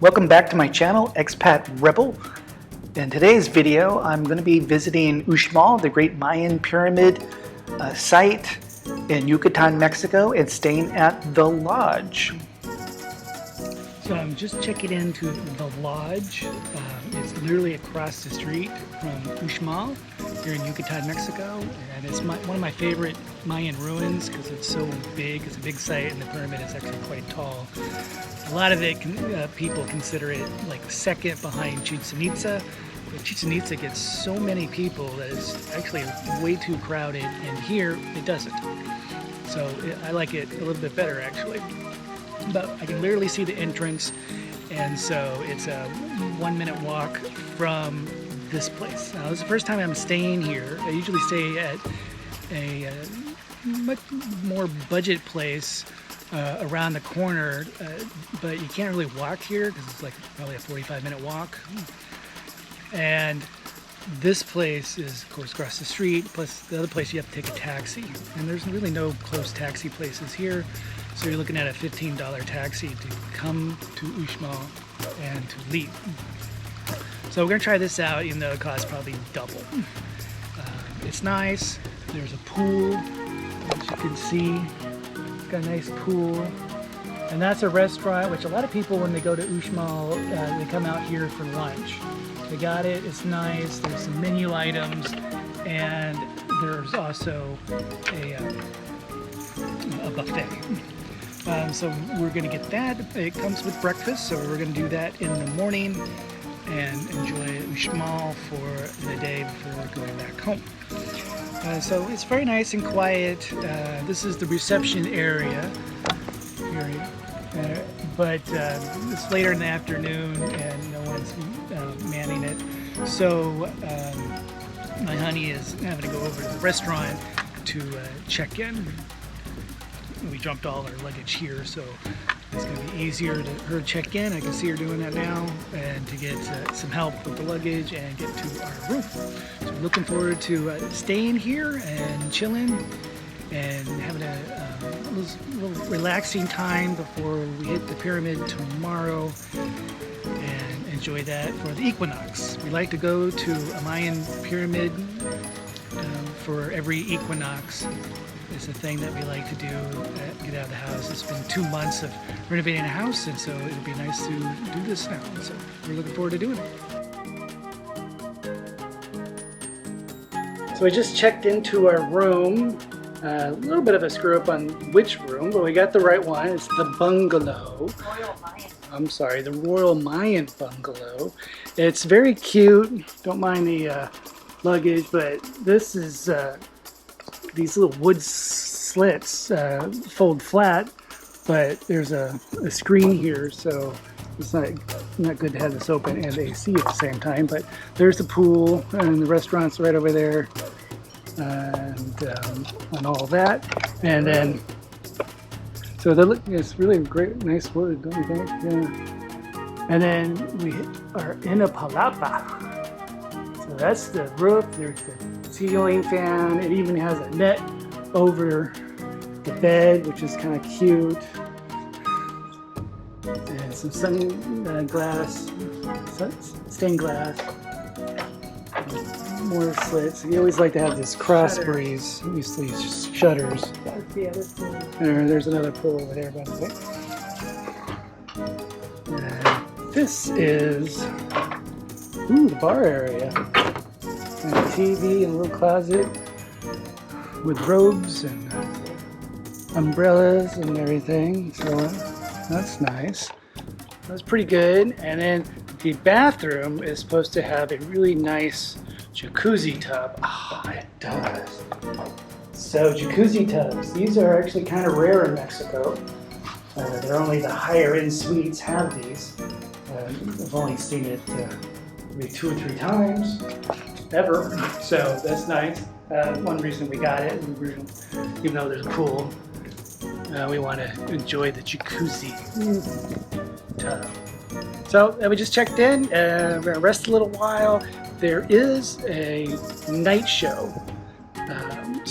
Welcome back to my channel, Expat Rebel. In today's video, I'm going to be visiting Uxmal, the great Mayan pyramid site in Yucatan, Mexico, and staying at the lodge. So I'm just checking into the lodge. It's literally across the street from Uxmal here in Yucatan, Mexico, and it's one of my favorite Mayan ruins because it's so big. It's a big site, and the pyramid is actually quite tall. A lot of it, people consider it like second behind Chichen Itza. But Chichen Itza gets so many people that it's actually way too crowded, and here it doesn't. So I like it a little bit better actually. But I can literally see the entrance, and so it's a 1-minute walk from this place. Now, this is the first time I'm staying here. I usually stay at a much more budget place around the corner, but you can't really walk here because it's like probably a 45-minute walk. And this place is, of course, across the street, plus the other place you have to take a taxi. And there's really no close taxi places here. So you're looking at a $15 taxi to come to Uxmal and to leave. So we're gonna try this out, even though it costs probably double. It's nice. There's a pool, as you can see. It's got a nice pool. And that's a restaurant, which a lot of people, when they go to Uxmal, they come out here for lunch. They got it, it's nice. There's some menu items, and there's also a buffet. So we're going to get that. It comes with breakfast, so we're going to do that in the morning and enjoy Uxmal for the day before going back home. So it's very nice and quiet. This is the reception area here, but it's later in the afternoon and no one's manning it. So my honey is having to go over to the restaurant to check in. We dumped all our luggage here, so it's going to be easier to her check in. I can see her doing that now, and to get some help with the luggage and get to our room. So looking forward to staying here and chilling and having a little relaxing time before we hit the pyramid tomorrow and enjoy that for the equinox. We like to go to a Mayan pyramid for every equinox. It's a thing that we like to do, get out of the house. It's been 2 months of renovating a house, and so it'd be nice to do this now. So we're looking forward to doing it. So I just checked into our room. A little bit of a screw up on which room, but we got the right one. It's the bungalow. Royal Mayan. I'm sorry, the Royal Mayan bungalow. It's very cute. Don't mind the luggage, but this is these little wood slits fold flat, but there's a screen here, so it's not good to have this open and AC at the same time. But there's the pool, and the restaurant's right over there, and all that. And then, so it's really great, nice wood, don't you think? Yeah. And then we are in a palapa. So that's the roof. There's the ceiling fan. It even has a net over the bed, which is kind of cute. And some stained glass. More slits. You always like to have this cross breeze. These shutters. That's the other pool. There's another pool over there, by the way. This is the bar area. And a TV and a little closet with robes and umbrellas and everything. So that's nice. That's pretty good. And then the bathroom is supposed to have a really nice jacuzzi tub. It does. So jacuzzi tubs, these are actually kind of rare in Mexico. They're only the higher end suites have these. I've only seen it maybe 2 or 3 times ever, so that's nice. One reason we got it, even though there's a pool, we want to enjoy the jacuzzi tub. So we just checked in. We're gonna rest a little while. There is a night show, and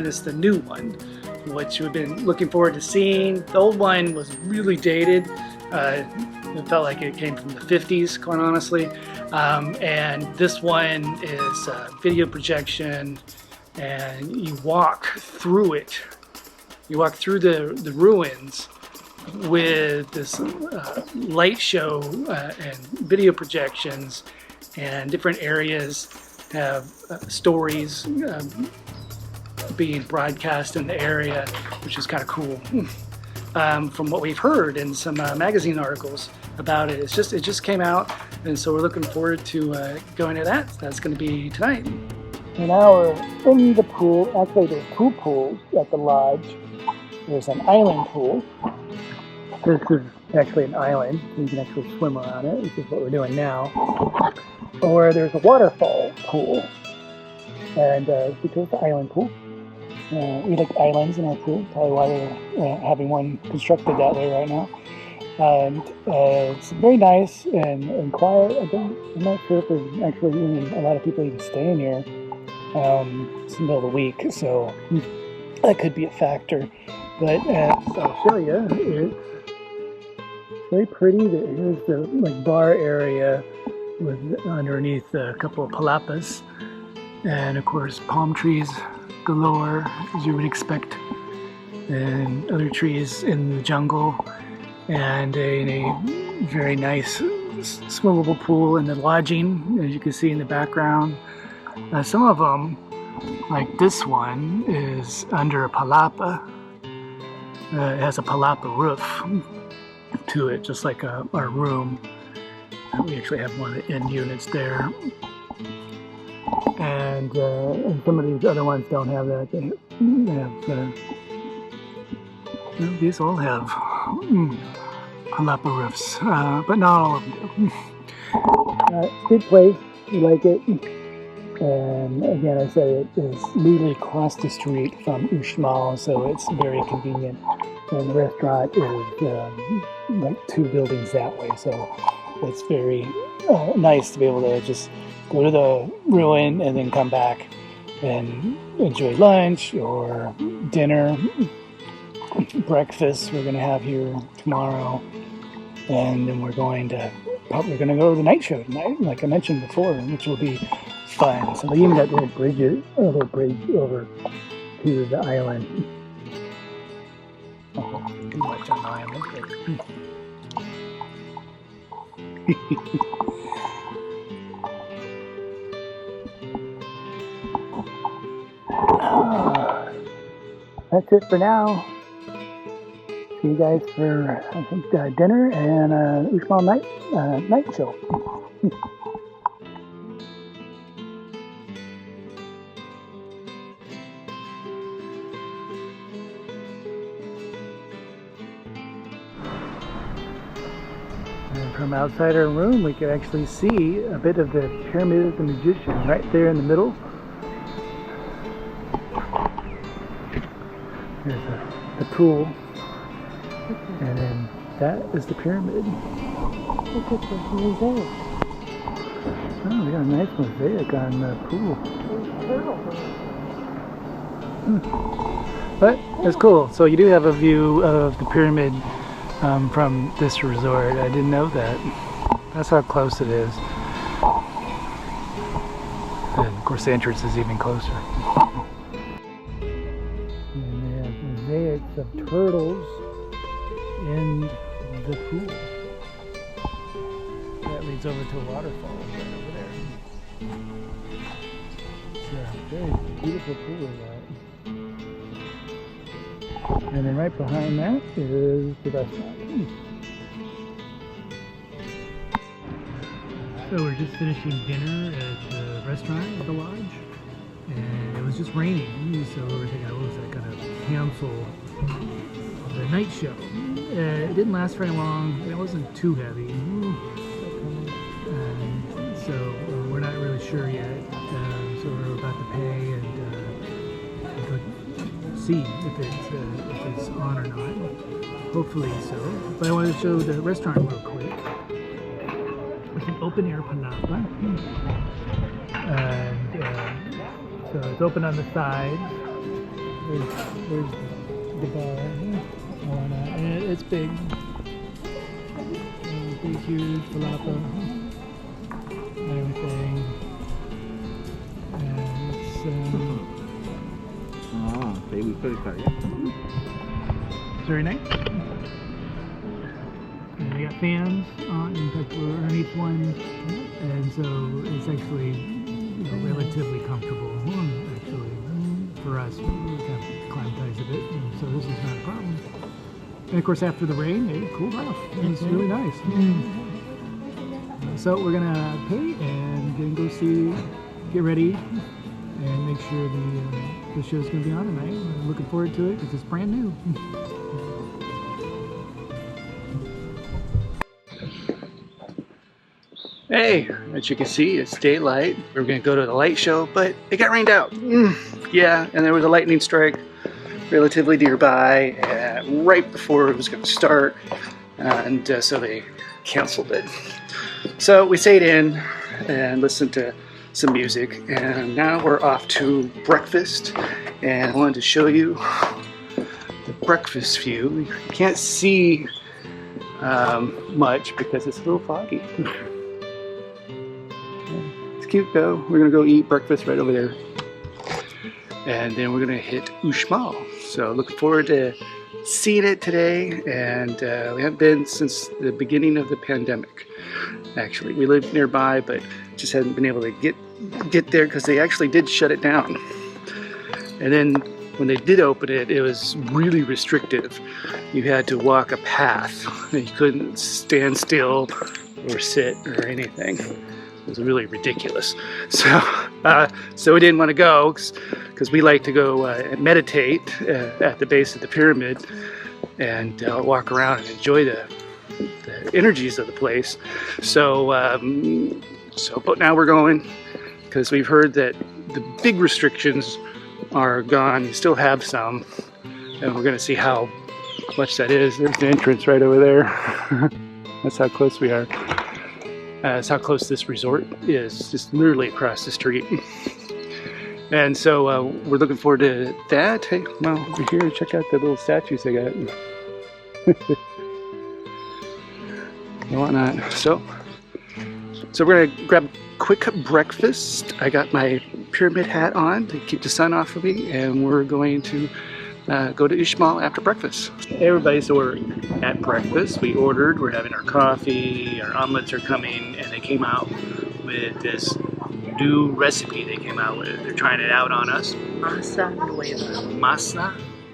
it's the new one, which we've been looking forward to seeing. The old one was really dated, It felt like it came from the 50s, quite honestly. And this one is video projection, and you walk through it. You walk through the ruins with this light show and video projections, and different areas have stories being broadcast in the area, which is kind of cool. From what we've heard in some magazine articles about it, it just came out, and so we're looking forward to going to that. That's going to be tonight. And now we're in the pool. Actually, there's two pools at the lodge. There's an island pool. This is actually an island, so you can actually swim around it, which is what we're doing now. Or there's a waterfall pool, and we chose the island pool. We like islands in our pool, probably why we're having one constructed that way right now. And it's very nice and quiet. I'm not sure if there's actually even a lot of people even staying here. It's the middle of the week, so that could be a factor. But I'll show you, it's very pretty. Here's the bar area with underneath a couple of palapas, and of course palm trees galore, as you would expect, and other trees in the jungle, and a very nice swimmable pool in the lodging, as you can see in the background. Some of them, like this one, is under a palapa. It has a palapa roof to it, just like our room. We actually have one of the end units there. And some of these other ones don't have that. They have, these all have palapa roofs, but not all of them do. Good place, we like it. And again, I said it is literally across the street from Uxmal, so it's very convenient. And the restaurant is like 2 buildings that way, so it's very nice to be able to just go to the ruin and then come back and enjoy lunch or dinner, breakfast we're going to have here tomorrow, and then we're probably going to go to the night show tonight, like I mentioned before, which will be fun. So they even got a little bridge over to the island. Oh, too much on the island. That's it for now. See you guys for, I think, dinner and Uxmal night show. And from outside our room, we could actually see a bit of the Pyramid of the Magician right there in the middle. There's the pool, and then that is the pyramid. Look at the mosaic. Oh, we got a nice mosaic on the pool. But it's cool. So you do have a view of the pyramid from this resort. I didn't know that. That's how close it is. And of course the entrance is even closer. Mosaics of turtles in the pool. That leads over to a waterfall right over there. It's a very beautiful pool that. And then right behind that is the restaurant. So we're just finishing dinner at the restaurant at the lodge. And it was just raining, so we're thinking, oh, is that going to cancel the night show? It didn't last very long, and it wasn't too heavy. And so we're not really sure yet. So we're about to pay and see if it's on or not. Hopefully so. But I want to show the restaurant real quick. It's an open air panapa. And so it's open on the sides. There's the bar, and it's big. huge falafel and everything. And it's baby curry. very nice. And they got fans on, in fact we're underneath one, and so it's actually relatively comfortable actually for us. We kind of acclimatize a bit, and so this is not a problem. And of course after the rain it cooled off. It's really nice. So we're gonna pay and then go see, get ready, and make sure the show's gonna be on tonight. I'm looking forward to it because it's brand new. Hey, as you can see, it's daylight. We were gonna go to the light show, but it got rained out. Yeah, and there was a lightning strike relatively nearby right before it was gonna start, and so they canceled it. So we stayed in and listened to some music, and now we're off to breakfast, and I wanted to show you the breakfast view. You can't see much because it's a little foggy. It's cute though. We're gonna go eat breakfast right over there, and then we're gonna hit Uxmal. So looking forward to seeing it today, and we haven't been since the beginning of the pandemic. Actually, we live nearby, but just hadn't been able to get there because they actually did shut it down. And then when they did open it, it was really restrictive. You had to walk a path. You couldn't stand still or sit or anything. It was really ridiculous. So we didn't want to go because we like to go and meditate at the base of the pyramid and walk around and enjoy the energies of the place. So but now we're going because we've heard that the big restrictions are gone. You still have some, and we're going to see how much that is. There's the entrance right over there. That's how close we are. That's how close this resort is, just literally across the street. And so we're looking forward to that. Hey, well, over here, check out the little statues they got. And whatnot. So we're gonna grab a quick breakfast. I got my pyramid hat on to keep the sun off of me, and we're going to go to Uxmal after breakfast. Hey everybody, so we're at breakfast. We ordered, we're having our coffee, our omelets are coming, and they came out with this new recipe they came out with. They're trying it out on us. Masa nueva. Masa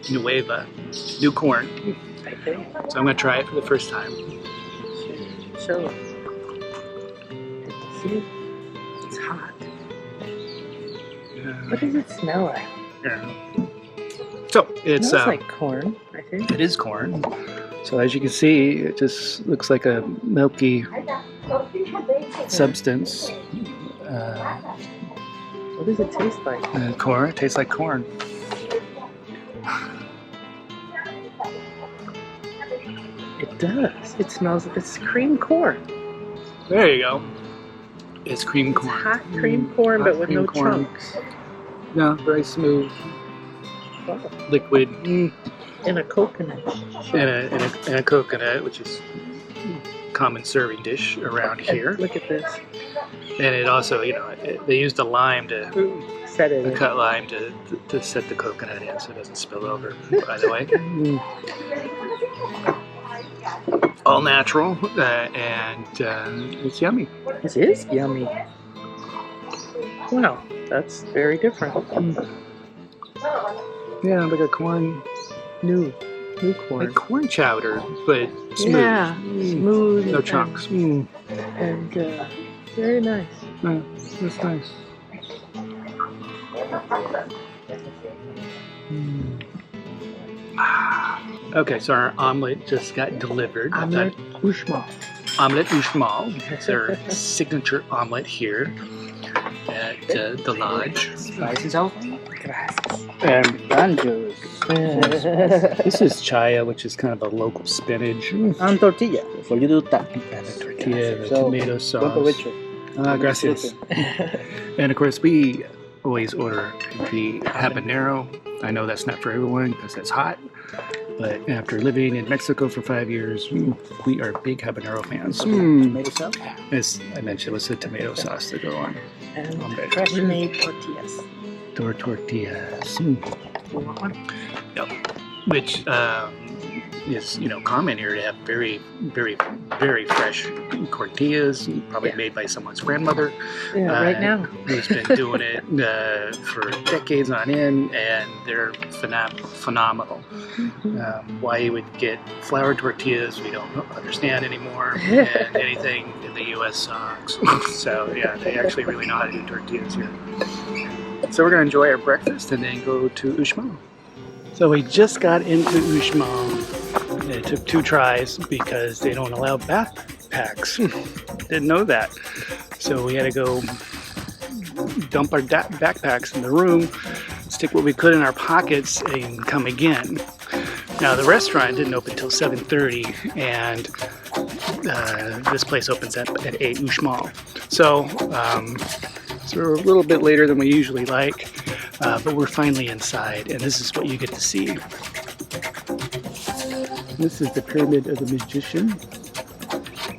nueva, new corn. Okay. So I'm gonna try it for the first time. So, see, it's hot. What does it smell like? Yeah. So It it's smells like corn, I think. it is corn. So as you can see, it just looks like a milky substance. What does it taste like? Corn. It tastes like corn. It does. It smells, it's cream corn. There you go. It's cream It's corn. hot cream corn, Hot but with cream no corn. chunks. Yeah, very smooth, Wow. liquid, And a coconut. and a coconut, which is a common serving dish around here. Look at this. And it also, they used a lime to Set it a in. cut lime to set the coconut in so it doesn't spill over, by the way. All natural, and it's yummy. This is yummy. Wow, that's very different. Yeah, like a corn, New corn. like corn chowder, but smooth. Yeah, smooth. No chunks. And very nice. Yeah, that's nice. Okay, so our omelet just got delivered. Omelette Uxmal. Omelette Uxmal. It's their signature omelet here at the lodge. Spices out. Gracias. And banjos. This is chaya, which is kind of a local spinach. And tortilla for you to tap. And the tortilla, the So, tomato Buen sauce. provecho. Gracias. And of course, we always order the habanero. I know that's not for everyone because it's hot. But after living in Mexico for 5 years, we are big habanero fans. Tomato sauce. As I mentioned, with the tomato sauce to go on. And Okay. fresh made tortillas. Tortillas. You want one? Yep. Which is, common here to have very, very, very fresh tortillas, probably Yeah. made by someone's grandmother. Yeah, right now. Who's been doing it for decades on end, and they're phenomenal. Why you would get flour tortillas, we don't understand anymore, and anything in the U.S. sucks. So yeah, they actually really know how to do tortillas here. So we're going to enjoy our breakfast and then go to Uxmal. So we just got into Uxmal. It took 2 tries because they don't allow backpacks. Didn't know that. So we had to go dump our backpacks in the room, stick what we could in our pockets, and come again. Now the restaurant didn't open until 7:30, and this place opens at 8 Uxmal. So we're a little bit later than we usually like, but we're finally inside, and this is what you get to see. This is the Pyramid of the Magician.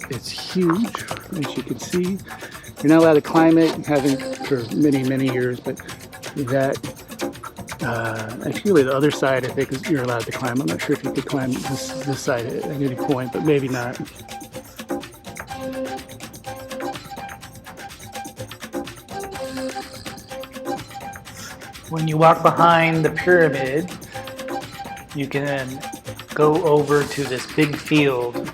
It's huge, as you can see. You're not allowed to climb it, haven't for many, many years, but that, actually the other side I think is you're allowed to climb. I'm not sure if you could climb this side at any point, but maybe not. When you walk behind the pyramid, you can go over to this big field.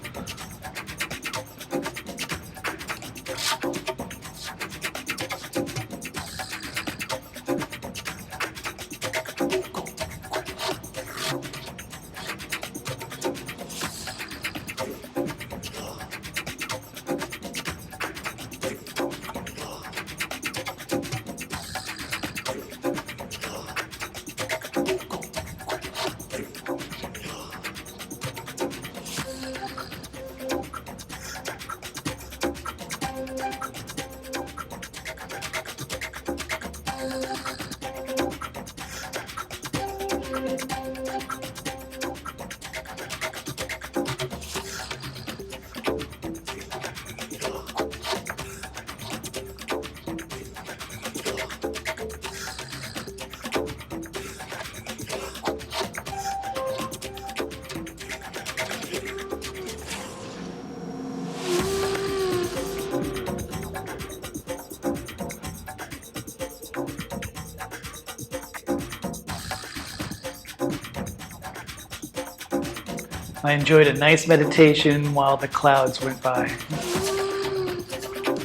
I enjoyed a nice meditation while the clouds went by.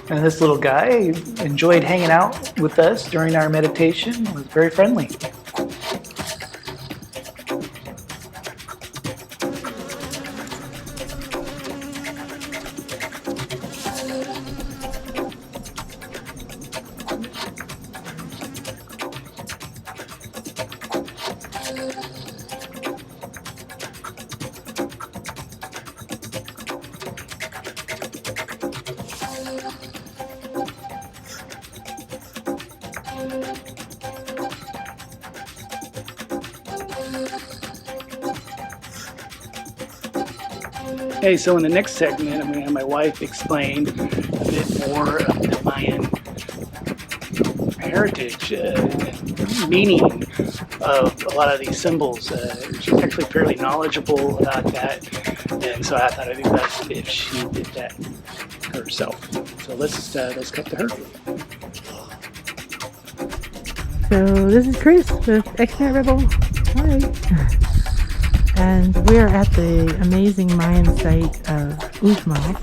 And this little guy enjoyed hanging out with us during our meditation. It was very friendly. Hey, so in the next segment, I'm going to have my wife explain a bit more of the Mayan heritage and meaning of a lot of these symbols. She's actually fairly knowledgeable about that, and so I thought it'd be best if she did that herself. So let's cut to her. So this is Chris with Expat Rebel. Hi. And we're at the amazing Mayan site of Uxmal.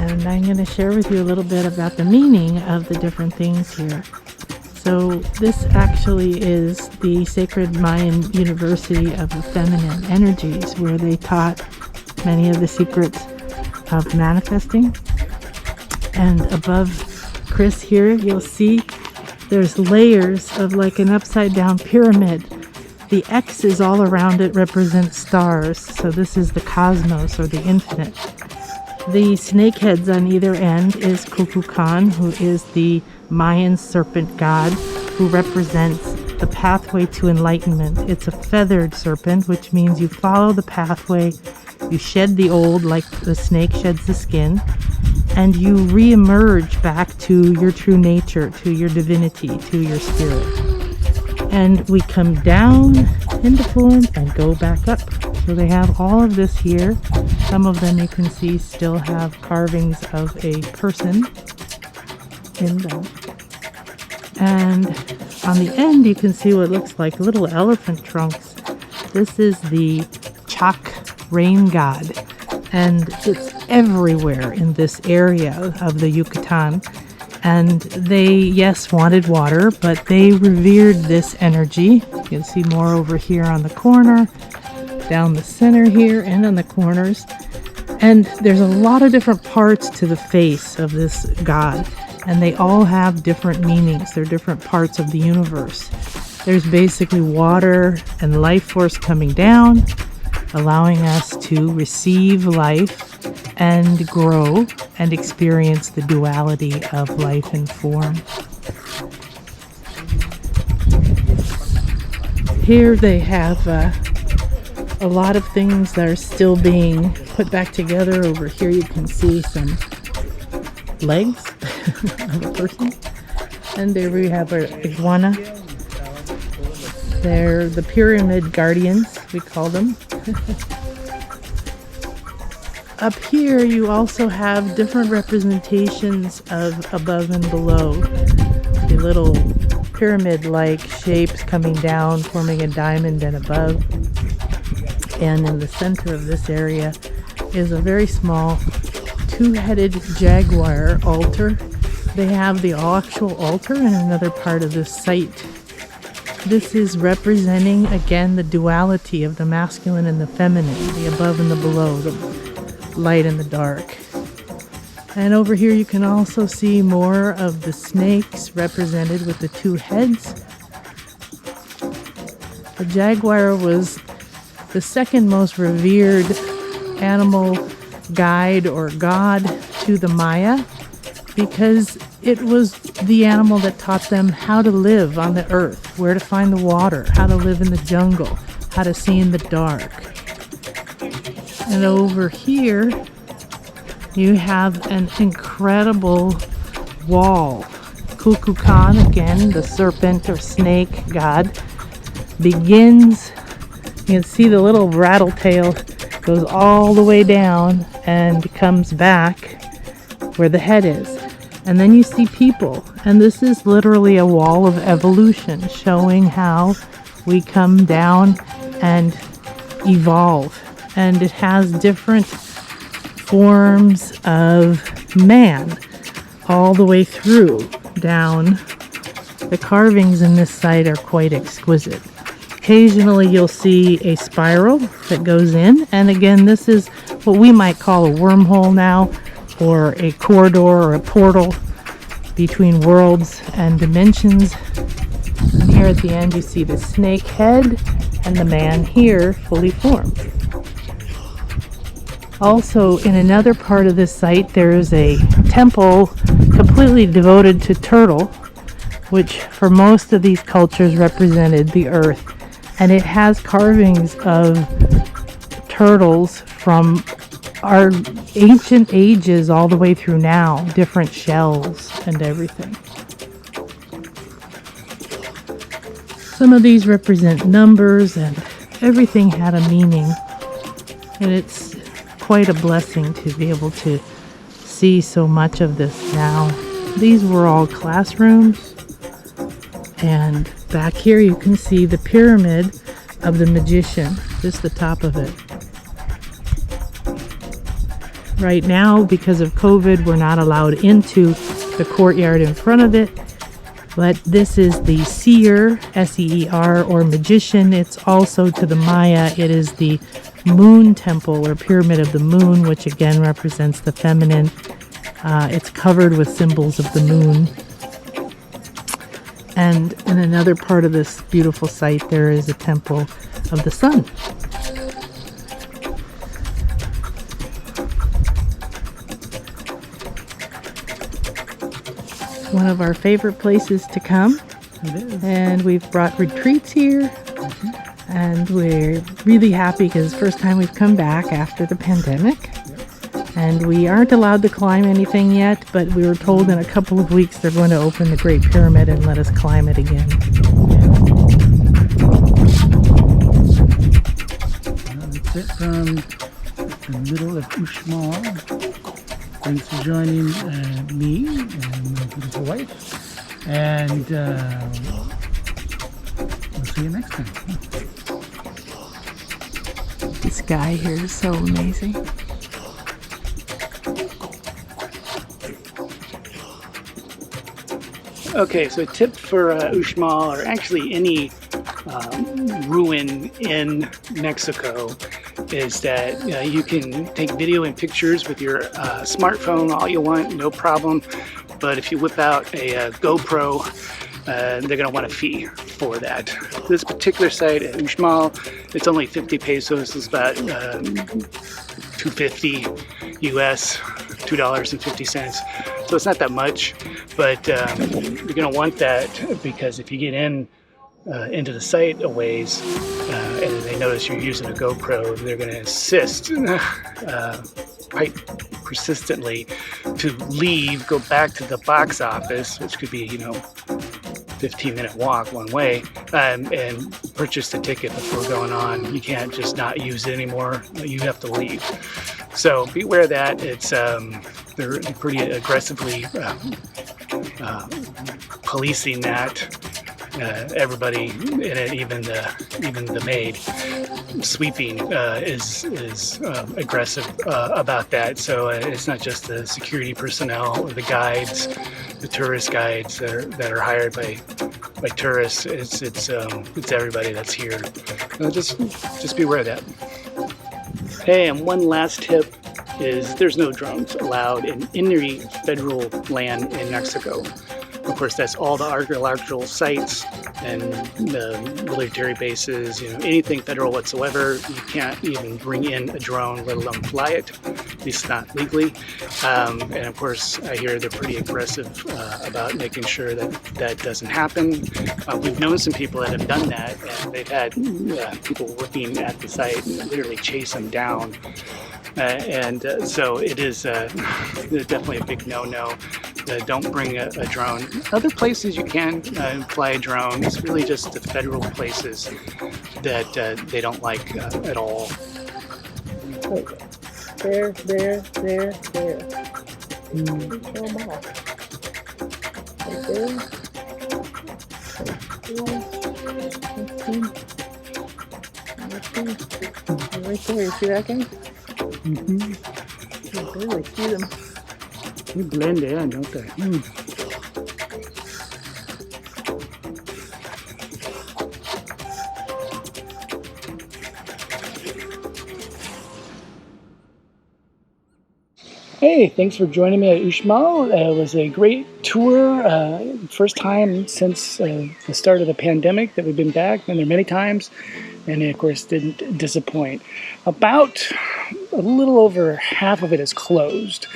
And I'm going to share with you a little bit about the meaning of the different things here. So this actually is the Sacred Mayan University of the Feminine Energies, where they taught many of the secrets of manifesting. And above Chris here, you'll see there's layers of like an upside down pyramid. The X's all around it represent stars, so this is the cosmos or the infinite. The snake heads on either end is Kukulkan, who is the Mayan serpent god, who represents the pathway to enlightenment. It's a feathered serpent, which means you follow the pathway, you shed the old like the snake sheds the skin, and you re-emerge back to your true nature, to your divinity, to your spirit. And we come down into form and go back up. So they have all of this here. Some of them you can see still have carvings of a person in them. And on the end you can see what looks like little elephant trunks. This is the Chak rain god, and it's everywhere in this area of the Yucatan. And they, yes, wanted water, but they revered this energy. You can see more over here on the corner, down the center here, and on the corners. And there's a lot of different parts to the face of this god, and they all have different meanings. They're different parts of the universe. There's basically water and life force coming down, allowing us to receive life and grow and experience the duality of life and form. Here they have a lot of things that are still being put back together. Over here you can see some legs of a person. And there we have our iguana. They're the pyramid guardians, we call them. Up here you also have different representations of above and below. The little pyramid-like shapes coming down, forming a diamond and above. And in the center of this area is a very small two-headed Jaguar Altar. They have the actual altar in another part of this site. This is representing, again, the duality of the masculine and the feminine, the above and the below, the light and the dark. And over here you can also see more of the snakes represented with the two heads. The jaguar was the second most revered animal guide or god to the Maya, because it was the animal that taught them how to live on the earth, where to find the water, how to live in the jungle, how to see in the dark. And over here you have an incredible wall. Kukulkan, again, the serpent or snake god, begins. You can see the little rattle tail goes all the way down and comes back where the head is. And then you see people, and this is literally a wall of evolution, showing how we come down and evolve. And it has different forms of man all the way through down. The carvings in this site are quite exquisite. Occasionally you'll see a spiral that goes in, and again, this is what we might call a wormhole now, or a corridor or a portal between worlds and dimensions. And here at the end you see the snake head and the man here fully formed. Also, in another part of this site there is a temple completely devoted to turtle, which for most of these cultures represented the earth. And it has carvings of turtles from our ancient ages all the way through now, different shells and everything. Some of these represent numbers, and everything had a meaning. And it's quite a blessing to be able to see so much of this now. These were all classrooms, and back here you can see the pyramid of the magician, just the top of it. Right now, because of COVID, we're not allowed into the courtyard in front of it, but this is the seer, S-E-E-R, or magician. It's also, to the Maya, it is the moon temple or pyramid of the moon, which again represents the feminine. It's covered with symbols of the moon. And in another part of this beautiful site, there is a temple of the sun. One of our favorite places to come It is. And we've brought retreats here. And we're really happy because it's the first time we've come back after the pandemic. And we aren't allowed to climb anything yet, but we were told in a couple of weeks they're going to open the Great Pyramid and let us climb it again. That's it from the middle of Uxmal. Thanks for joining me and my beautiful wife. And we'll see you next time. The sky here is so amazing. Okay, so a tip for Uxmal, or actually any ruin in Mexico, is that you can take video and pictures with your smartphone all you want, no problem. But if you whip out a GoPro, they're going to want a fee for that. This particular site at Uxmal, it's only 50 pesos, it's about $2.50 US, $2.50. So it's not that much, but you're going to want that because if you get into the site a ways and they notice you're using a GoPro, they're going to insist quite persistently to leave, go back to the box office, which could be, 15-minute walk one way, and purchase the ticket before going on. You can't just not use it anymore. You have to leave. So beware of that. It's they're pretty aggressively policing that. Everybody in it, even the maid, sweeping is aggressive about that. So it's not just the security personnel or the guides, the tourist guides that are hired by tourists. It's everybody that's here. Just beware of that. Hey, and one last tip is there's no drones allowed in any federal land in Mexico. Of course, that's all the archaeological sites and the military bases, anything federal whatsoever. You can't even bring in a drone, let alone fly it, at least not legally. And of course, I hear they're pretty aggressive about making sure that doesn't happen. We've known some people that have done that, and they've had people working at the site literally chase them down. So it is definitely a big no-no. Don't bring a drone. Other places you can fly a drone. It's really just the federal places that they don't like at all. There. Show them all. Right there. Right there. You see that guy? Mm-hmm. You can barely see them. You blend in, don't they? Hey, thanks for joining me at Uxmal. It was a great tour. First time since the start of the pandemic that we've been back. Been there many times, and of course didn't disappoint. About a little over half of it is closed.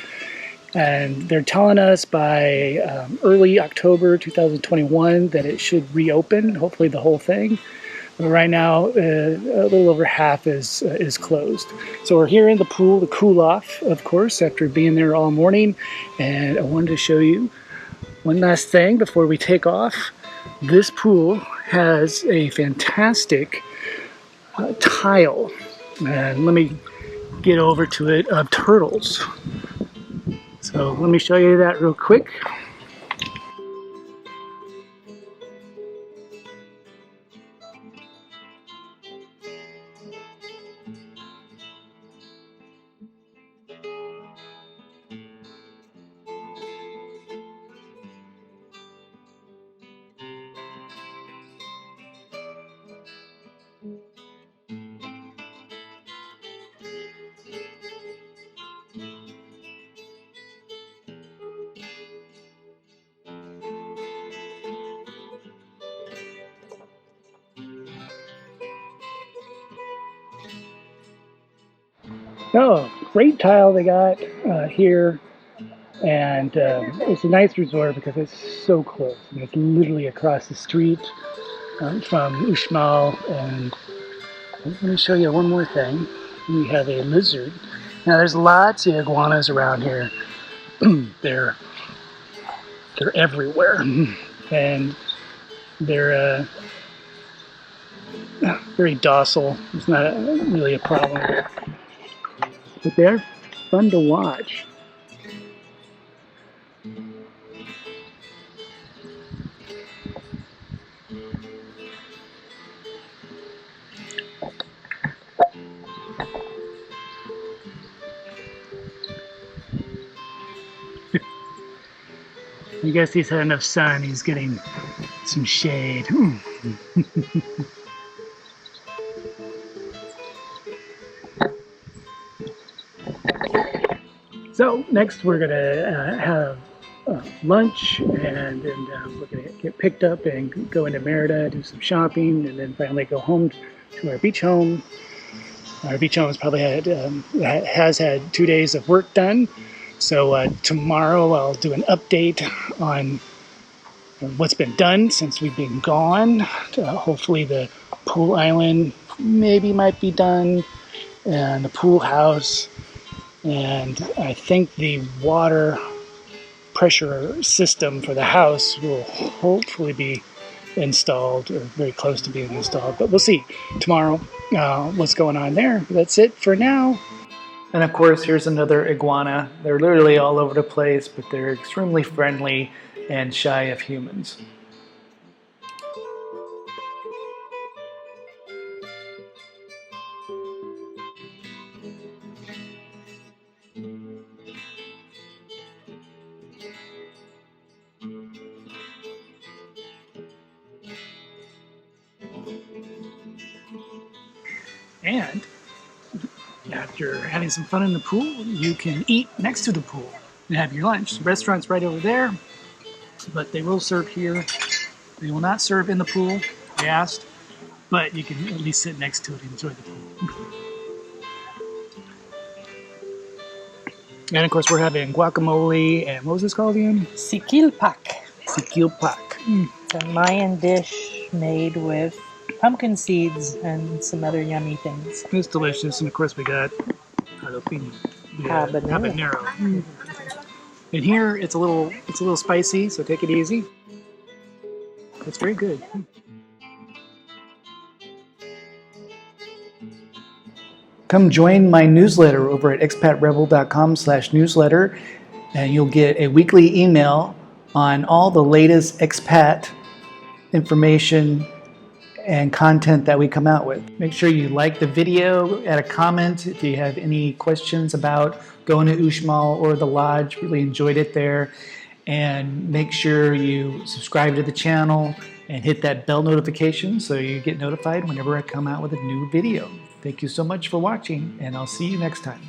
And they're telling us by early October 2021 that it should reopen, hopefully the whole thing. But right now, a little over half is closed. So we're here in the pool to cool off, of course, after being there all morning. And I wanted to show you one last thing before we take off. This pool has a fantastic tile. And let me get over to it, of turtles. So let me show you that real quick. Oh, great tile they got here. And it's a nice resort because it's so close. I mean, it's literally across the street from Uxmal. And let me show you one more thing. We have a lizard. Now there's lots of iguanas around here. they're they're everywhere, and they're very docile. It's not really a problem, but they're fun to watch. I guess he's had enough sun. He's getting some shade. So next we're gonna have lunch, and then we're gonna get picked up and go into Merida, do some shopping, and then finally go home to our beach home. Our beach home has probably has had 2 days of work done. So tomorrow I'll do an update on what's been done since we've been gone. Hopefully the pool island maybe might be done, and the pool house, and I think the water pressure system for the house will hopefully be installed, or very close to being installed, but we'll see tomorrow what's going on there. But that's it for now. And of course, here's another iguana. They're literally all over the place, but they're extremely friendly and shy of humans. And after having some fun in the pool, you can eat next to the pool and have your lunch. The restaurant's right over there, but they will serve here. They will not serve in the pool, I asked, but you can at least sit next to it and enjoy the pool. And of course we're having guacamole and what was this called again? Siquilpac. Siquilpac. It's a Mayan dish made with pumpkin seeds and some other yummy things. It's delicious, and of course we got jalapeno. Habanero. And here it's a little spicy, so take it easy. It's very good. Come join my newsletter over at expatrebel.com/newsletter, and you'll get a weekly email on all the latest expat information and content that we come out with. Make sure you like the video, add a comment if you have any questions about going to Uxmal or the lodge. Really enjoyed it there. And make sure you subscribe to the channel and hit that bell notification so you get notified whenever I come out with a new video. Thank you so much for watching, and I'll see you next time.